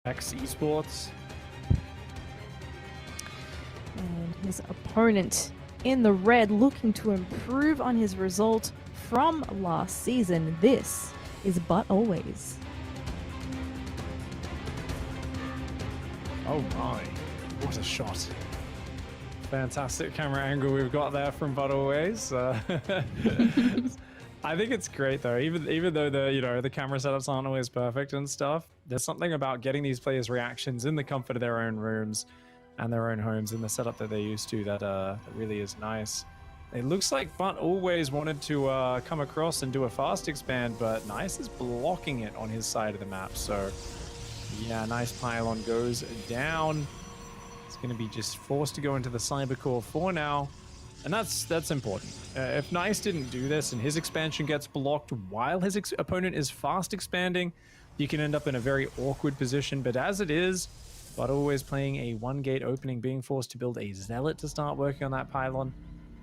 X Esports. And his opponent in the red looking to improve on his result from last season. This is ButAlways. Oh my, what a shot. Fantastic camera angle we've got there from ButAlways. I think it's great though, even though the camera setups aren't always perfect and stuff. There's something about getting these players' reactions in the comfort of their own rooms and their own homes in the setup that they're used to that really is nice. It looks like ButAlways wanted to come across and do a fast expand, but Nice is blocking it on his side of the map. So yeah, nice pylon goes down. It's going to be just forced to go into the Cybercore for now. And that's important. If Nice didn't do this and his expansion gets blocked while his opponent is fast expanding, you can end up in a very awkward position. But as it is, ButAlways playing a one-gate opening, being forced to build a Zealot to start working on that pylon.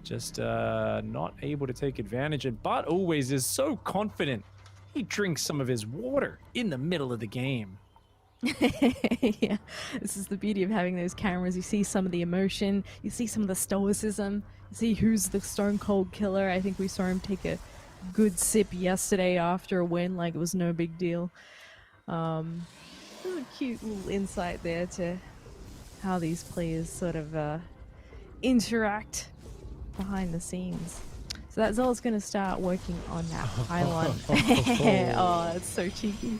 Just not able to take advantage. And ButAlways is so confident, he drinks some of his water in the middle of the game. Yeah, this is the beauty of having those cameras. You see some of the emotion, you see some of the stoicism, you see who's the stone cold killer. I think we saw him take a good sip yesterday after a win like it was no big deal. Cute little insight there to how these players sort of interact behind the scenes. So that Zealot's going to start working on that pylon. Oh, it's so cheeky.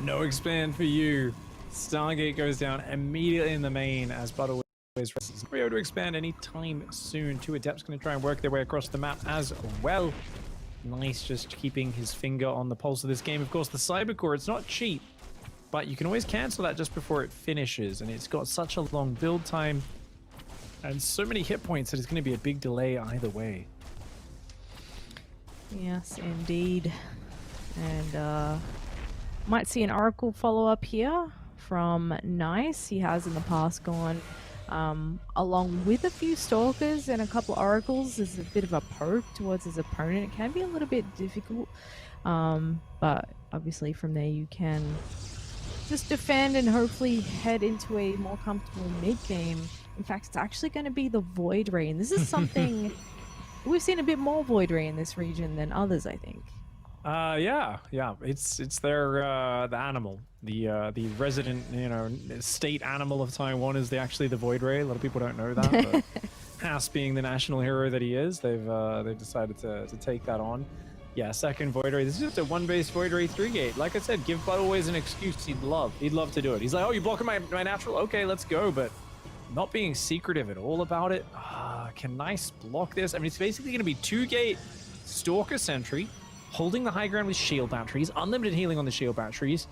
No expand for you. Stargate goes down immediately in the main as ButAlways is not able to expand anytime soon. Two Adepts going to try and work their way across the map as well. Nice, just keeping his finger on the pulse of this game. Of course, the Cybercore, it's not cheap, but you can always cancel that just before it finishes, and it's got such a long build time and so many hit points that it's going to be a big delay either way. Yes, indeed. And might see an Oracle follow-up here from Nice. He has in the past gone along with a few Stalkers and a couple Oracles as a bit of a poke towards his opponent. It can be a little bit difficult, but obviously from there you can just defend and hopefully head into a more comfortable mid-game. In fact, it's actually going to be the Void Ray, and this is something we've seen a bit more Void Ray in this region than others, I think. Yeah, it's their the animal, the resident state animal of Taiwan is actually the Void Ray. A lot of people don't know that, but Haas being the national hero that he is, they've decided to take that on. Yeah, second Void Ray. This is just a one-base Void Ray 3-gate. Like I said, give ButAlways an excuse. He'd love to do it. He's like, oh, you blocking my natural? Okay, let's go. But not being secretive at all about it. Can Nice block this? I mean, it's basically going to be 2-gate Stalker Sentry, holding the high ground with shield batteries, unlimited healing on the shield batteries,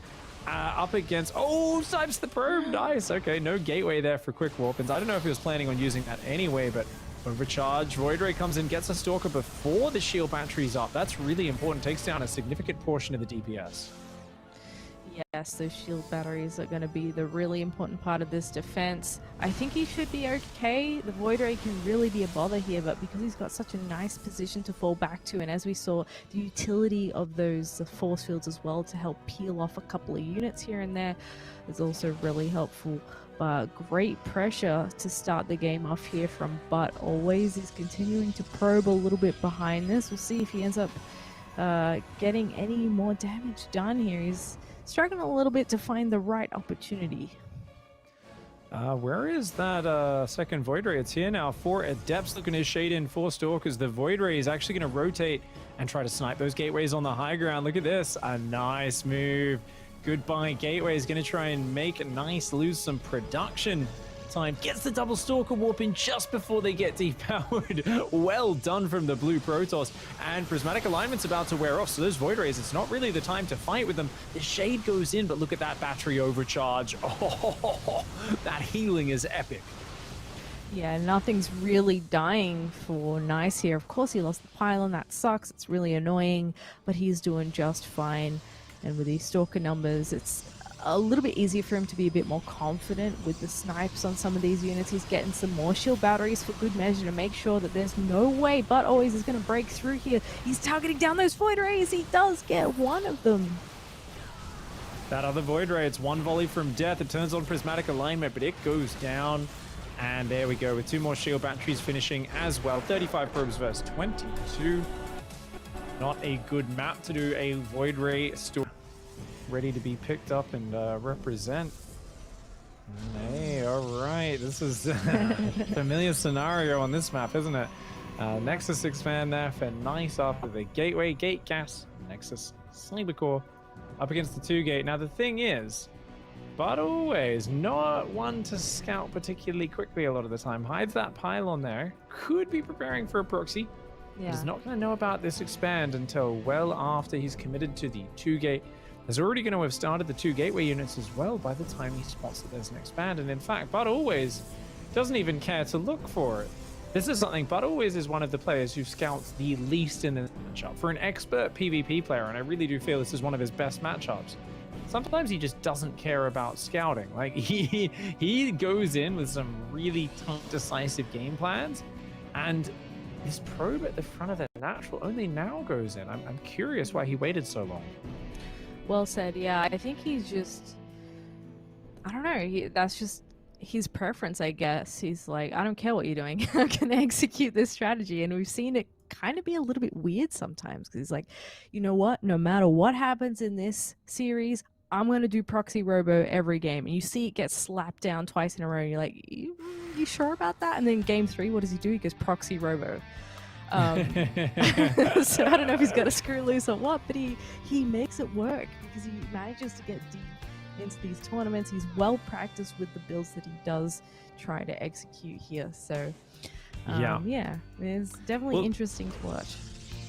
up against, Snipes the probe, nice, okay, no gateway there for quick warpins. I don't know if he was planning on using that anyway, but overcharge, Void Ray comes in, gets a Stalker before the shield batteries up. That's really important, takes down a significant portion of the DPS. Yes, those shield batteries are going to be the really important part of this defense. I think he should be okay. The Void Ray can really be a bother here, but because he's got such a nice position to fall back to, and as we saw, the utility of those force fields as well to help peel off a couple of units here and there is also really helpful. But great pressure to start the game off here from ButAlways. He's continuing to probe a little bit behind this. We'll see if he ends up getting any more damage done here. He's struggling a little bit to find the right opportunity. Where is that second Void Ray? It's here now. 4 Adepts looking to shade in 4 Stalkers. The Void Ray is actually going to rotate and try to snipe those gateways on the high ground. Look at this. A nice move. Goodbye Gateway is going to try and make Nice lose some production time. Gets the double Stalker warp in just before they get depowered. Well done from the blue Protoss. And Prismatic Alignment's about to wear off, so those Void Rays, it's not really the time to fight with them. The Shade goes in, but look at that battery overcharge. Oh, that healing is epic. Yeah, nothing's really dying for Nice here. Of course, he lost the pylon. That sucks. It's really annoying, but he's doing just fine. And with these Stalker numbers, it's a little bit easier for him to be a bit more confident with the snipes on some of these units. He's getting some more shield batteries for good measure to make sure that there's no way ButAlways is going to break through here. He's targeting down those Void Rays. He does get one of them. That other Void Ray, it's one volley from death. It turns on prismatic alignment, but it goes down. And there we go with 2 more shield batteries finishing as well. 35 probes versus 22. Not a good map to do a Void Ray store. Ready to be picked up and represent. Hey, all right. This is a familiar scenario on this map, isn't it? Nexus expand there for Nice after the gateway. Gate gas. Nexus Cybercore up against the 2 gate. Now the thing is, ButAlways not one to scout particularly quickly a lot of the time. Hides that pylon there. Could be preparing for a proxy. Yeah. He's not going to know about this expand until well after he's committed to the 2 gate. There's already going to have started the 2 gateway units as well by the time he spots that there's an expand. And in fact, ButAlways doesn't even care to look for it. This is something, ButAlways is one of the players who scouts the least in the matchup. For an expert PvP player, and I really do feel this is one of his best matchups, sometimes he just doesn't care about scouting. Like, he goes in with some really tough, decisive game plans, and this probe at the front of the natural only now goes in. I'm curious why he waited so long. Well said. Yeah, I think he's just, I don't know, that's just his preference, I guess. He's like, I don't care what you're doing. I'm going to execute this strategy. And we've seen it kind of be a little bit weird sometimes, because he's like, you know what? No matter what happens in this series, I'm going to do proxy robo every game. And you see it get slapped down twice in a row. And you're like, you sure about that? And then game 3, what does he do? He goes proxy robo. So I don't know if he's got a screw loose or what, but he makes it work because he manages to get deep into these tournaments. He's well practiced with the builds that he does try to execute here. So yeah, it's definitely interesting to watch.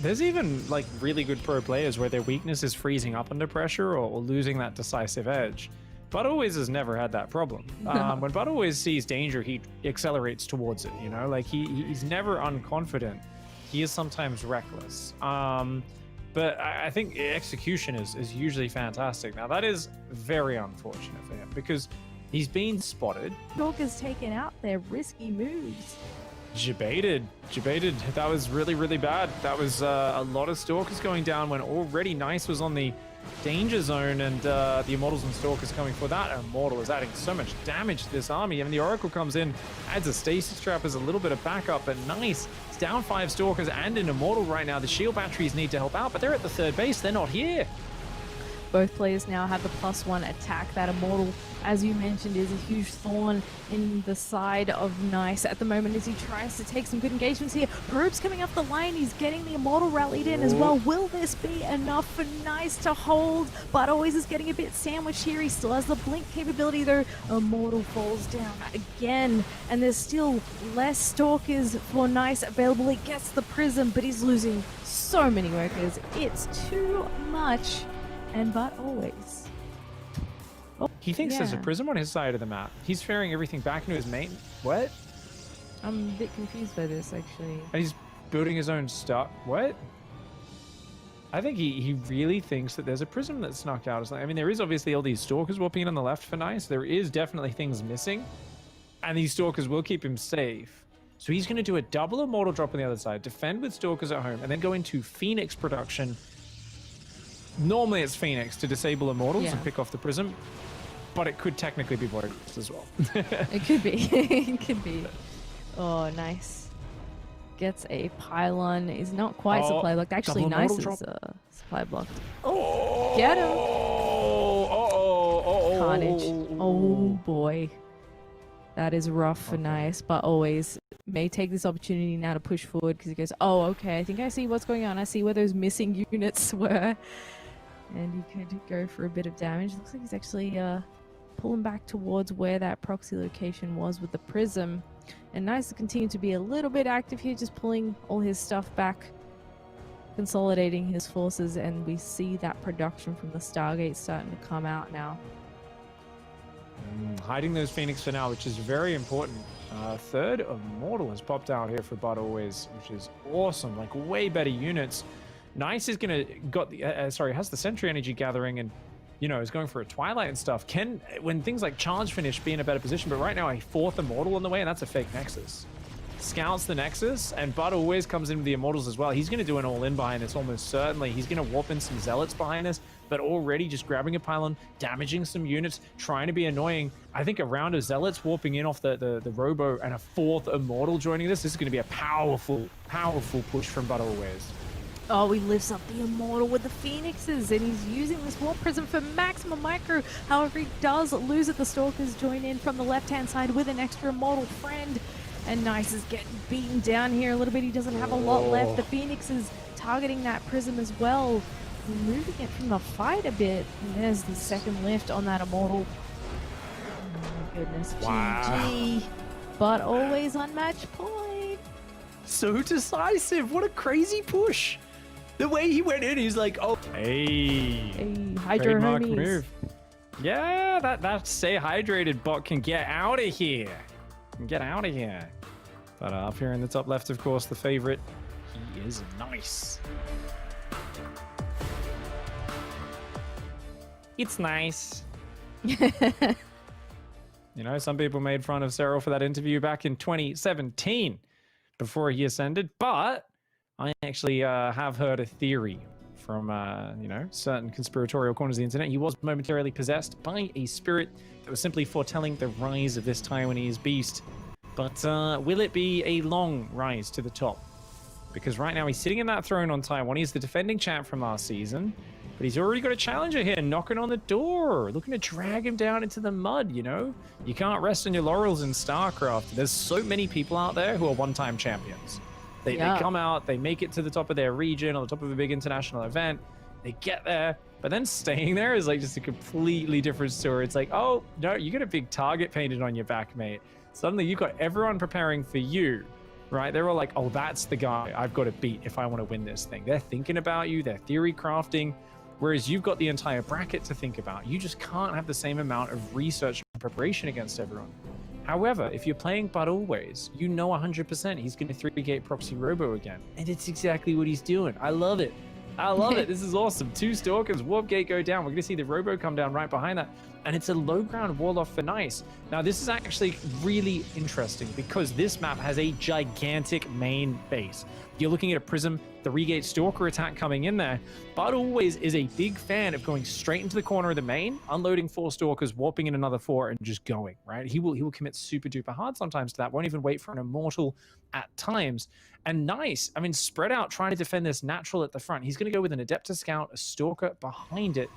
There's even like really good pro players where their weakness is freezing up under pressure or losing that decisive edge. ButAlways has never had that problem. When ButAlways sees danger, he accelerates towards it, you know, like he's never unconfident. He is sometimes reckless. But I think execution is usually fantastic. Now that is very unfortunate for him because he's been spotted. Stalker's taken out their risky moves. Jebaited. That was really, really bad. That was a lot of Stalkers going down when already Nice was on the danger zone, and the Immortals and Stalkers coming for that. Immortal is adding so much damage to this army. I mean, the Oracle comes in, adds a stasis trap as a little bit of backup, but Nice. It's down 5 Stalkers and an Immortal right now. The shield batteries need to help out, but they're at the 3rd base. They're not here. Both players now have the +1 attack. That Immortal, as you mentioned, is a huge thorn in the side of Nice at the moment as he tries to take some good engagements here. Probes coming up the line. He's getting the Immortal rallied in as well. Will this be enough for Nice to hold? ButAlways is getting a bit sandwiched here. He still has the blink capability though. Immortal falls down again, and there's still less Stalkers for Nice available. He gets the Prism, but he's losing so many workers. It's too much. And ButAlways. He thinks there's a prism on his side of the map. He's ferrying everything back into his main. What? I'm a bit confused by this, actually. And he's building his own stuff. What? I think he really thinks that there's a prism that's snuck out. I mean, there is obviously all these Stalkers warping in on the left for Nice. There is definitely things missing. And these Stalkers will keep him safe. So he's going to do a double Immortal drop on the other side, defend with Stalkers at home, and then go into Phoenix production. Normally it's Phoenix to disable Immortals and pick off the Prism, but it could technically be Void as well. It could be. It could be. Oh, Nice. Gets a pylon. Is not quite supply blocked. Actually, Nice is supply blocked. Oh, get him. Carnage. Oh, boy. That is rough for Nice, but ButAlways may take this opportunity now to push forward because he goes, oh, okay, I think I see what's going on. I see where those missing units were. And he could go for a bit of damage. Looks like he's actually pulling back towards where that proxy location was with the Prism. And Nice to continue to be a little bit active here, just pulling all his stuff back, consolidating his forces, and we see that production from the Stargate starting to come out now. Hiding those Phoenix for now, which is very important. 3rd Immortal has popped out here for ButAlways, which is awesome. Like, way better units. Nice is gonna has the Sentry energy gathering and, you know, is going for a Twilight and stuff. Can, when things like Charge finish, be in a better position, but right now a 4th Immortal on the way, and that's a fake Nexus. Scouts the Nexus, and ButAlways comes in with the Immortals as well. He's gonna do an all-in behind this almost certainly. He's gonna warp in some Zealots behind this. but already just grabbing a pylon, damaging some units, trying to be annoying. I think a round of Zealots warping in off the Robo and a 4th Immortal joining this. This is going to be a powerful, powerful push from ButAlways. Oh, he lifts up the Immortal with the Phoenixes, and he's using this Warp Prism for maximum micro. However, he does lose it. The Stalkers join in from the left-hand side with an extra Immortal friend. And Nice is getting beaten down here a little bit. He doesn't have a lot left. The Phoenix is targeting that Prism as well, removing it from the fight a bit. And there's the second lift on that Immortal. Oh my goodness. Wow. GG. But always on match point. So decisive. What a crazy push. The way he went in, he's like, oh, hey, Hydro trademark homies. move. Yeah, that stay hydrated bot can get out of here. Get out of here. But up here in the top left, of course, the favorite. He is Nice. It's nice. You know, some people made fun of Cyril for that interview back in 2017 before he ascended, but I actually have heard a theory from, you know, certain conspiratorial corners of the internet. He was momentarily possessed by a spirit that was simply foretelling the rise of this Taiwanese beast. But will it be a long rise to the top? Because right now he's sitting in that throne on Taiwan. He's the defending champ from last season, but he's already got a challenger here knocking on the door, looking to drag him down into the mud, you know? You can't rest on your laurels in StarCraft. There's so many people out there who are one-time champions. They come out, they make it to the top of their region or the top of a big international event. They get there, but then staying there is like just a completely different story. It's like, oh, no, you got a big target painted on your back, mate. Suddenly you've got everyone preparing for you, right? They're all like, oh, that's the guy I've got to beat if I want to win this thing. They're thinking about you, they're theory crafting, whereas you've got the entire bracket to think about. You just can't have the same amount of research and preparation against everyone. However, if you're playing ButAlways, you know 100% he's going to 3-gate proxy Robo again. And it's exactly what he's doing. I love it. I love it. This is awesome. 2 Stalkers, Warp Gate go down. We're going to see the Robo come down right behind that. And it's a low ground wall off for Nice. Now, this is actually really interesting because this map has a gigantic main base. You're looking at a Prism 3-gate Stalker attack coming in there. ButAlways is a big fan of going straight into the corner of the main, unloading 4 Stalkers, warping in another 4, and just going, right? He will commit super duper hard sometimes to that. Won't even wait for an Immortal at times. And Nice, I mean, spread out, trying to defend this natural at the front. He's going to go with an Adeptus Scout, a Stalker behind it.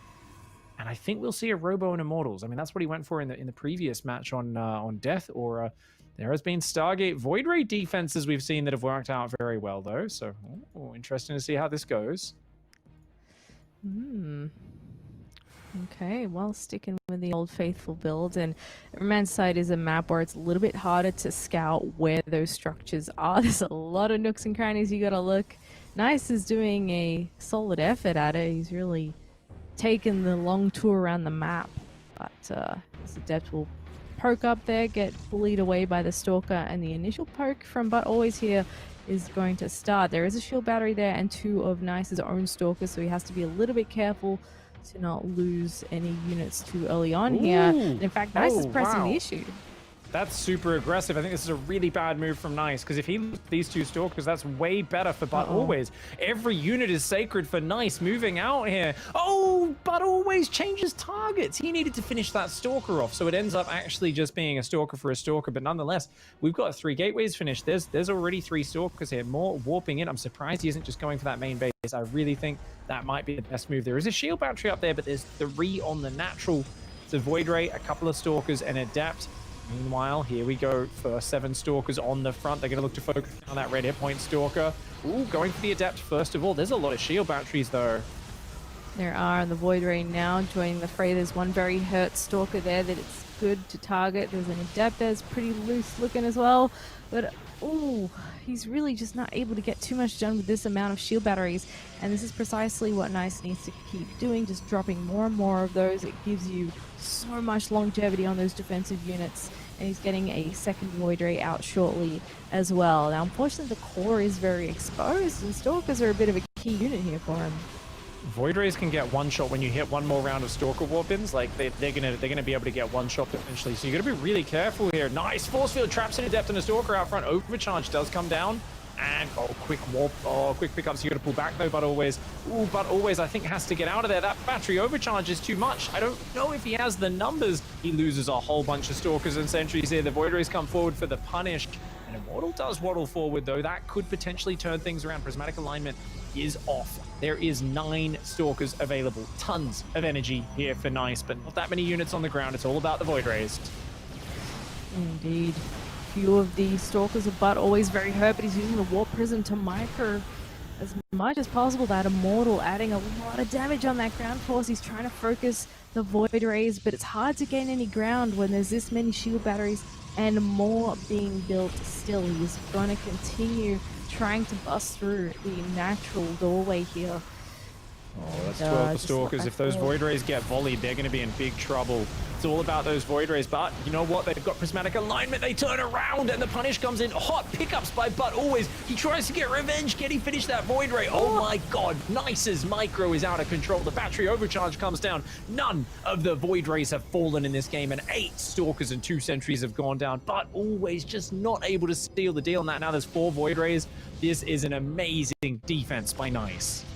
And I think we'll see a Robo and Immortals. I mean, that's what he went for in the previous match on Death Aura. There has been Stargate Void Ray defenses we've seen that have worked out very well, though. So, interesting to see how this goes. Okay, well, sticking with the old faithful build, and Man's Side is a map where it's a little bit harder to scout where those structures are. There's a lot of nooks and crannies you gotta look. Nice is doing a solid effort at it. He's really taken the long tour around the map, but this Adept will poke up there, get bullied away by the Stalker, and the initial poke from ButAlways here is going to start. There is a shield battery there and 2 of Nice's own Stalkers, so he has to be a little bit careful to not lose any units too early on here. And in fact, Nice is pressing the issue. That's super aggressive. I think this is a really bad move from Nice, because if he loses these 2 Stalkers, that's way better for ButAlways. Every unit is sacred for Nice moving out here. Oh, ButAlways changes targets. He needed to finish that Stalker off, so it ends up actually just being a Stalker for a Stalker. But nonetheless, we've got 3 gateways finished. There's already 3 Stalkers here, more warping in. I'm surprised he isn't just going for that main base. I really think that might be the best move. There is a shield battery up there, but there's 3 on the natural. It's a Void Ray, a couple of Stalkers, and Adept. Meanwhile, here we go for 7 Stalkers on the front. They're going to look to focus on that red hit point Stalker. Ooh, going for the Adept first of all. There's a lot of shield batteries, though. There are, and the Void Ray now joining the fray. There's one very hurt Stalker there that it's good to target. There's an Adept that's pretty loose looking as well. But, ooh, he's really just not able to get too much done with this amount of shield batteries. And this is precisely what Nice needs to keep doing, just dropping more and more of those. It gives you so much longevity on those defensive units. And he's getting a second Void Ray out shortly as well. Now, unfortunately, the core is very exposed, and Stalkers are a bit of a key unit here for him. Void Rays can get one shot when you hit one more round of Stalker warp-ins. Like, they're gonna be able to get one shot potentially. So you gotta be really careful here. Nice force field traps an Adept and a Stalker out front. Overcharge does come down, And quick warp. Quick pickups. You got to pull back though. ButAlways. Ooh, ButAlways I think has to get out of there. That battery overcharge is too much. I don't know if he has the numbers. He loses a whole bunch of stalkers and sentries here. The Void Rays come forward for the punish. And Immortal does waddle forward though. That could potentially turn things around. Prismatic alignment is off. There is 9 stalkers available. Tons of energy here for Nice, but not that many units on the ground. It's all about the Void Rays. Indeed. Few of the stalkers of ButAlways very hurt, but he's using the Warp Prism to micro as much as possible. That Immortal adding a lot of damage on that ground force. He's trying to focus the Void Rays, but it's hard to gain any ground when there's this many shield batteries and more being built still. He's going to continue trying to bust through the natural doorway here. Oh, that's 12 stalkers. If those Void Rays get volleyed, they're going to be in big trouble. It's all about those Void Rays, but you know what? They've got prismatic alignment. They turn around, and the punish comes in. Hot pickups by ButAlways. He tries to get revenge. Can he finish that Void Ray? Oh my god. Nice's micro is out of control. The battery overcharge comes down. None of the Void Rays have fallen in this game, and 8 stalkers and 2 sentries have gone down. ButAlways just not able to steal the deal on that. Now there's 4 Void Rays. This is an amazing defense by Nice.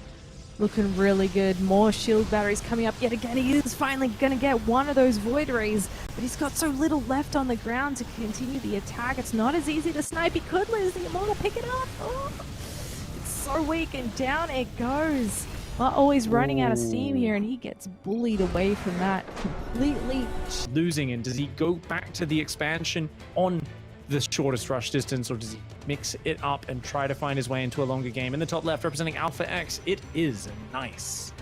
Looking really good. More shield batteries coming up yet again. He is finally going to get one of those Void Rays, but he's got so little left on the ground to continue the attack. It's not as easy to snipe. He could lose the Immortal. Pick it up. Oh, it's so weak, and down it goes. But always running out of steam here, and he gets bullied away from that completely. Losing, and does he go back to the expansion on the shortest rush distance, or does he mix it up and try to find his way into a longer game? In the top left, representing Alpha X, it is Nice.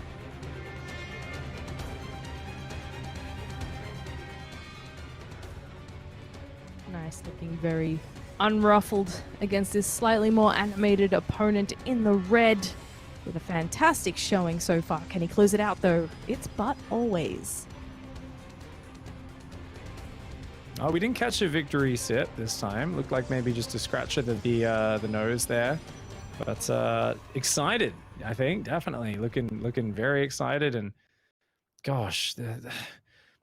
Nice, looking very unruffled against this slightly more animated opponent in the red, with a fantastic showing so far. Can he close it out though? It's ButAlways. Oh, we didn't catch a victory sit this time. Looked like maybe just a scratch of the nose there, but excited. I think definitely looking very excited. And gosh,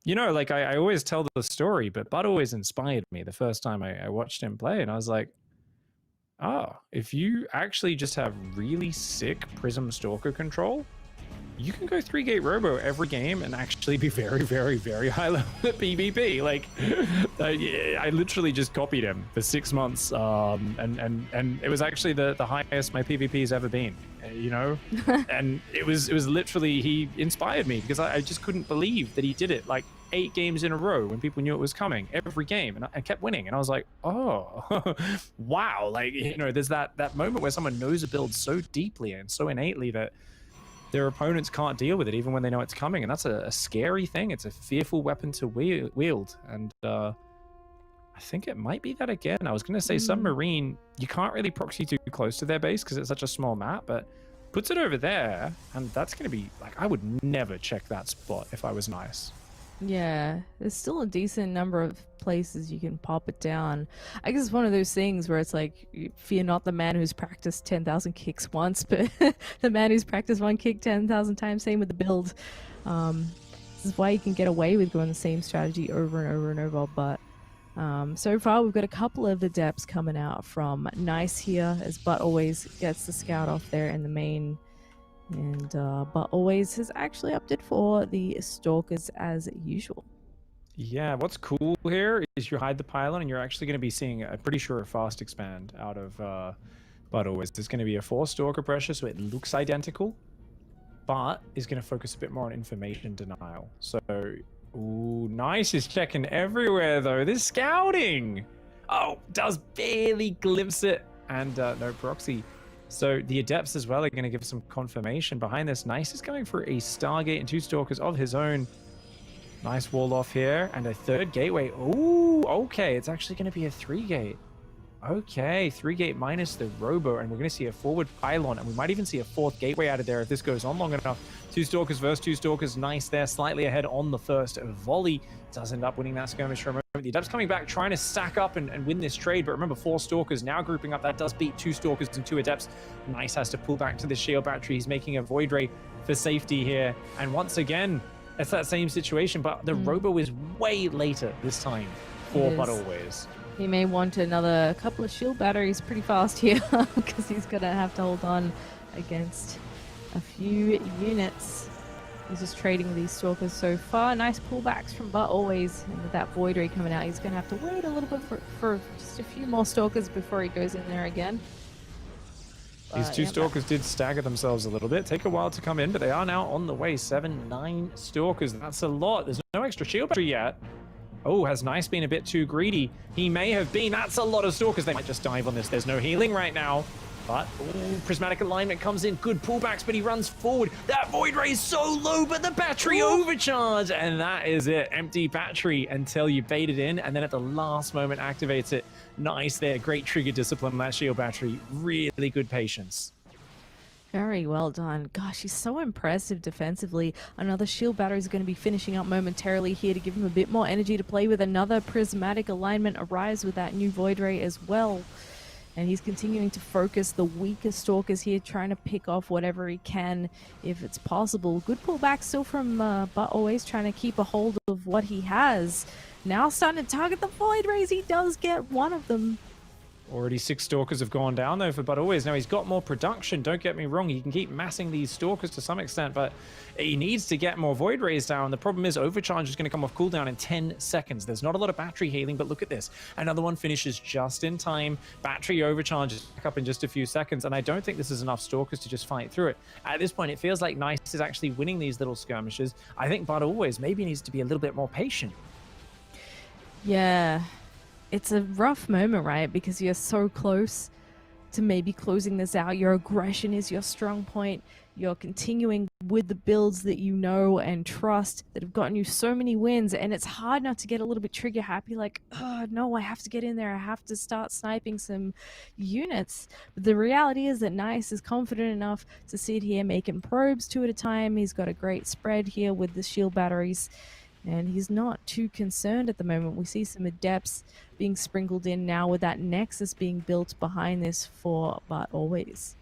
you know, like I always tell the story, but ButAlways inspired me the first time I watched him play, and I was like, oh, if you actually just have really sick Prism Stalker control, you can go 3-gate Robo every game and actually be very, very, very high level at PvP. Like, I literally just copied him for 6 months, and it was actually the highest my PvP's ever been, you know? And it was literally, he inspired me because I just couldn't believe that he did it like 8 games in a row when people knew it was coming every game, and I kept winning, and I was like, oh, wow. Like, you know, there's that moment where someone knows a build so deeply and so innately that their opponents can't deal with it even when they know it's coming, and that's a scary thing. It's a fearful weapon to wield, and I think it might be that again. I was going to say Submarine, you can't really proxy too close to their base because it's such a small map, but puts it over there, and that's going to be like, I would never check that spot if I was Nice. Yeah, there's still a decent number of places you can pop it down. I guess it's one of those things where it's like, fear not the man who's practiced 10,000 kicks once, but the man who's practiced one kick 10,000 times. Same with the build. This is why you can get away with going the same strategy over and over and over. But so far, we've got a couple of adepts coming out from Nice here, as ButAlways gets the scout off there in the main. And ButAlways has actually opted for the stalkers as usual. Yeah, what's cool here is you hide the pylon, and you're actually going to be seeing, I'm pretty sure, a fast expand out of ButAlways. There's going to be a 4 stalker pressure, so it looks identical, but is going to focus a bit more on information denial. So, ooh, Nice is checking everywhere though. This scouting, oh, does barely glimpse it, and no proxy. So the adepts as well are going to give some confirmation behind this. Nice is going for a Stargate and 2 stalkers of his own. Nice wall off here, and a 3rd gateway. Ooh, okay, it's actually going to be a 3-gate. Okay, 3-gate minus the Robo, and we're going to see a forward pylon, and we might even see a 4th gateway out of there if this goes on long enough. 2 stalkers versus 2 stalkers. Nice there, slightly ahead on the first volley. Does end up winning that skirmish for a moment. The adepts coming back, trying to stack up and win this trade, but remember, 4 stalkers now grouping up. That does beat 2 stalkers and 2 adepts. Nice has to pull back to the shield battery. He's making a Void Ray for safety here, and once again, it's that same situation, but the Robo is way later this time for ButAlways. He may want another couple of shield batteries pretty fast here because he's going to have to hold on against a few units. He's just trading with these stalkers so far. Nice pullbacks from ButAlways, and with that Void Ray coming out, he's going to have to wait a little bit for just a few more stalkers before he goes in there again. These two stalkers did stagger themselves a little bit. Take a while to come in, but they are now on the way. 9 stalkers. That's a lot. There's no extra shield battery yet. Oh, has Nice been a bit too greedy? He may have been. That's a lot of stalkers. They might just dive on this. There's no healing right now. But, ooh, prismatic alignment comes in. Good pullbacks, but he runs forward. That Void Ray is so low, but the battery overcharge. And that is it. Empty battery until you bait it in, and then at the last moment activates it. Nice there. Great trigger discipline on that shield battery. Really good patience. Very well done. Gosh, he's so impressive defensively. Another shield battery is going to be finishing up momentarily here to give him a bit more energy to play with. Another prismatic alignment arrives with that new Void Ray as well. And he's continuing to focus the weaker stalkers here, trying to pick off whatever he can if it's possible. Good pullback still from ButAlways, trying to keep a hold of what he has. Now starting to target the Void Rays. He does get one of them. Already 6 stalkers have gone down though for ButAlways. Now he's got more production, don't get me wrong. He can keep massing these stalkers to some extent, but he needs to get more Void Rays down. The problem is Overcharge is going to come off cooldown in 10 seconds. There's not a lot of battery healing, but look at this. Another one finishes just in time. Battery Overcharge is back up in just a few seconds, and I don't think this is enough stalkers to just fight through it. At this point, it feels like Nice is actually winning these little skirmishes. I think ButAlways maybe needs to be a little bit more patient. Yeah. It's a rough moment, right? Because you're so close to maybe closing this out. Your aggression is your strong point. You're continuing with the builds that you know and trust that have gotten you so many wins. And it's hard not to get a little bit trigger happy, like, oh, no, I have to get in there. I have to start sniping some units. But the reality is that Nice is confident enough to sit here making probes 2 at a time. He's got a great spread here with the shield batteries. And he's not too concerned at the moment. We see some adepts being sprinkled in now with that nexus being built behind this for ButAlways.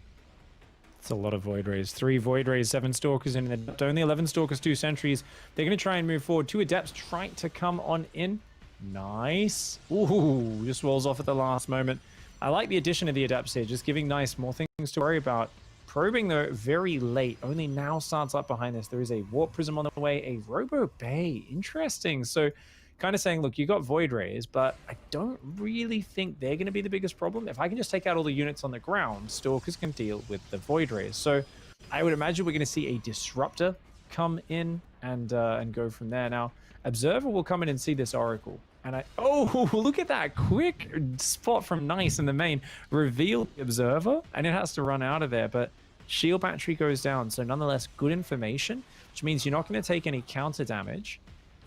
It's a lot of Void Rays. 3 Void Rays, 7 Stalkers in the only 11 Stalkers, 2 Sentries. They're going to try and move forward. 2 Adepts trying to come on in. Nice. Ooh, just rolls off at the last moment. I like the addition of the Adepts here, just giving Nice more things to worry about. Probing, though, very late. Only now starts up behind this. There is a Warp Prism on the way, a Robo Bay. Interesting. So, kind of saying, look, you got Void Rays, but I don't really think they're going to be the biggest problem. If I can just take out all the units on the ground, Stalkers can deal with the Void Rays. So, I would imagine we're going to see a Disruptor come in and go from there. Now, Observer will come in and see this Oracle. And oh, look at that quick spot from Nice in the main. Reveal the Observer, and it has to run out of there. But shield battery goes down, so nonetheless, good information, which means you're not going to take any counter damage.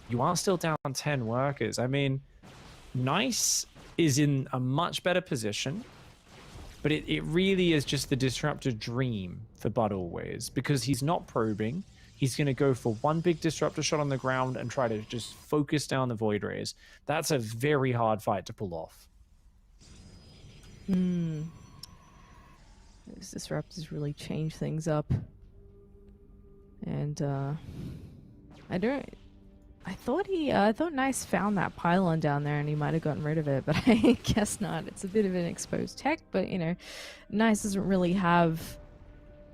You are still down 10 workers. I mean, Nice is in a much better position, but it really is just the Disruptor dream for ButAlways, because he's not probing. He's going to go for one big Disruptor shot on the ground and try to just focus down the Void Rays. That's a very hard fight to pull off. Those Disruptors really change things up. And I thought Nice found that pylon down there and he might have gotten rid of it, but I guess not. It's a bit of an exposed tech, but you know, Nice doesn't really have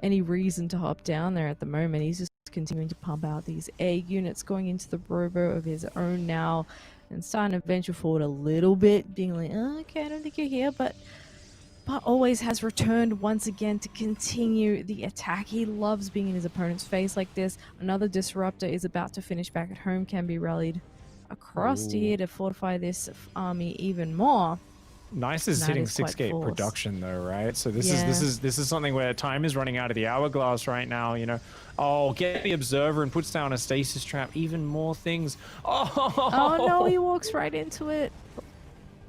any reason to hop down there at the moment. He's just continuing to pump out these egg units, going into the robo of his own now and starting to venture forward a little bit, being like, oh, okay, I don't think you're here, but always has returned once again to continue the attack. He loves being in his opponent's face like this. Another Disruptor is about to finish back at home, can be rallied across to here to fortify this army even more. Nice is hitting 6k production though, right? So this is something where time is running out of the hourglass right now, you know. Oh, get the Observer and puts down a stasis trap, even more things. Oh no, he walks right into it.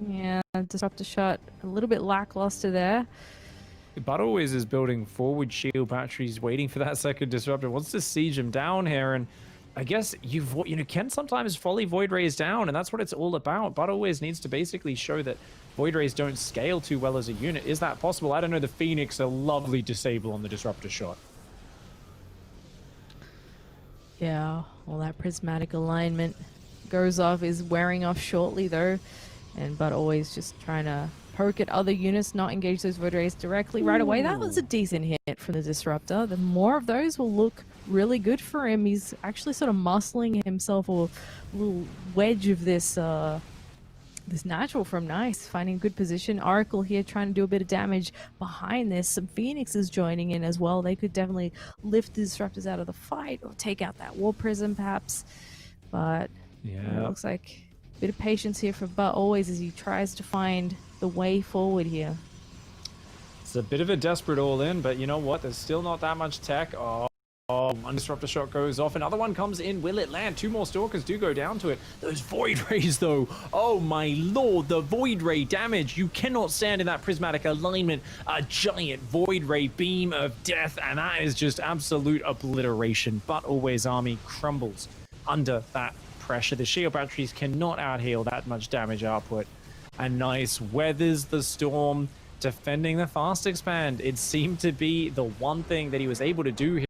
Yeah, Disruptor shot a little bit lackluster there. ButAlways is building forward shield batteries, waiting for that second Disruptor. Wants to siege him down here, and I guess you can sometimes volley Void Rays down, and that's what it's all about. ButAlways needs to basically show that Void Rays don't scale too well as a unit. Is that possible? I don't know. The Phoenix, a lovely disable on the Disruptor shot. Yeah, well, that prismatic alignment goes off, is wearing off shortly though. And ButAlways just trying to poke at other units, not engage those Void Rays directly right away. That was a decent hit from the Disruptor. The more of those will look really good for him. He's actually sort of muscling himself a little wedge of this this natural from Nice, finding a good position. Oracle here trying to do a bit of damage behind this. Some Phoenixes joining in as well. They could definitely lift the Disruptors out of the fight or take out that War Prism perhaps. But yeah, it looks like a bit of patience here for ButAlways as he tries to find the way forward here. it's a bit of a desperate all-in, but you know what? There's still not that much tech. Oh, one Disruptor shot goes off, another one comes in. Will it land? Two more Stalkers do go down to it. Those Void Rays, though. Oh my lord, the Void Ray damage. You cannot stand in that prismatic alignment. A giant Void Ray beam of death, and that is just absolute obliteration. ButAlways' army crumbles under that pressure. The shield batteries cannot out-heal that much damage output. And Nice weathers the storm, defending the fast expand. It seemed to be the one thing that he was able to do here.